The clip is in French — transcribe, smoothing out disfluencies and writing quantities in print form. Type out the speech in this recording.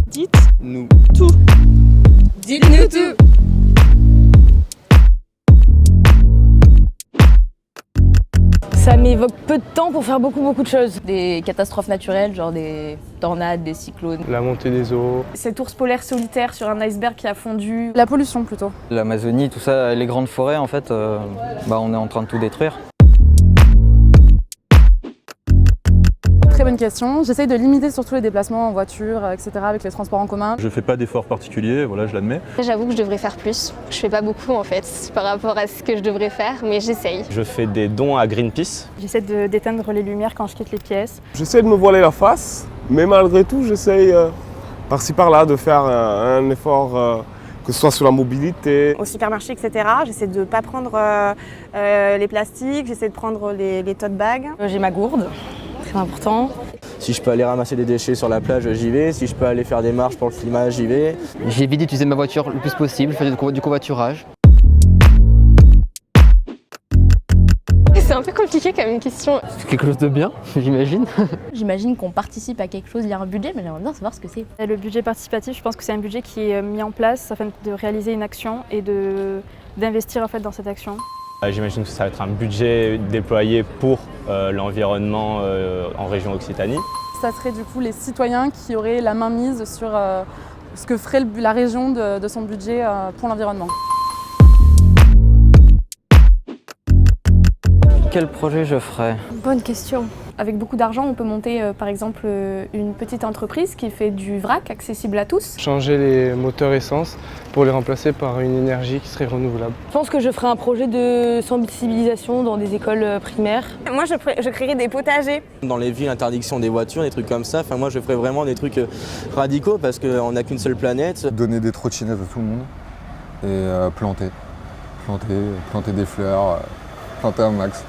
Dites-nous tout. Dites-nous tout. Ça m'évoque peu de temps pour faire beaucoup de choses. Des catastrophes naturelles, genre des tornades, des cyclones. La montée des eaux. Cet ours polaire solitaire sur un iceberg qui a fondu. La pollution plutôt. L'Amazonie, tout ça, les grandes forêts en fait, on est en train de tout détruire. Très bonne question. J'essaye de limiter surtout les déplacements en voiture, etc. avec les transports en commun. Je fais pas d'efforts particuliers, voilà, je l'admets. J'avoue que je devrais faire plus. Je fais pas beaucoup en fait par rapport à ce que je devrais faire, mais j'essaye. Je fais des dons à Greenpeace. J'essaie d'éteindre les lumières quand je quitte les pièces. J'essaie de me voiler la face, mais malgré tout, j'essaye par-ci par-là de faire un effort, que ce soit sur la mobilité. Au supermarché, etc. J'essaie de ne pas prendre les plastiques, j'essaie de prendre les tote bags. J'ai ma gourde, très important. Si je peux aller ramasser des déchets sur la plage, j'y vais. Si je peux aller faire des marches pour le climat, j'y vais. J'évite d'utiliser ma voiture le plus possible, je fais du covoiturage. C'est un peu compliqué comme question. C'est quelque chose de bien, j'imagine. J'imagine qu'on participe à quelque chose, il y a un budget, mais j'aimerais bien savoir ce que c'est. Le budget participatif, je pense que c'est un budget qui est mis en place afin de réaliser une action et d'investir en fait dans cette action. J'imagine que ça va être un budget déployé pour l'environnement en région Occitanie. Ça serait du coup les citoyens qui auraient la main mise sur ce que ferait la région de son budget pour l'environnement. Quel projet je ferais? Bonne question. Avec beaucoup d'argent, on peut monter par exemple une petite entreprise qui fait du vrac accessible à tous. Changer les moteurs essence pour les remplacer par une énergie qui serait renouvelable. Je pense que je ferai un projet de sensibilisation dans des écoles primaires. Moi, je créerai des potagers. Dans les villes, interdiction des voitures, des trucs comme ça. Enfin, moi, je ferais vraiment des trucs radicaux parce qu'on n'a qu'une seule planète. Donner des trottinettes à tout le monde et planter des fleurs, planter un max.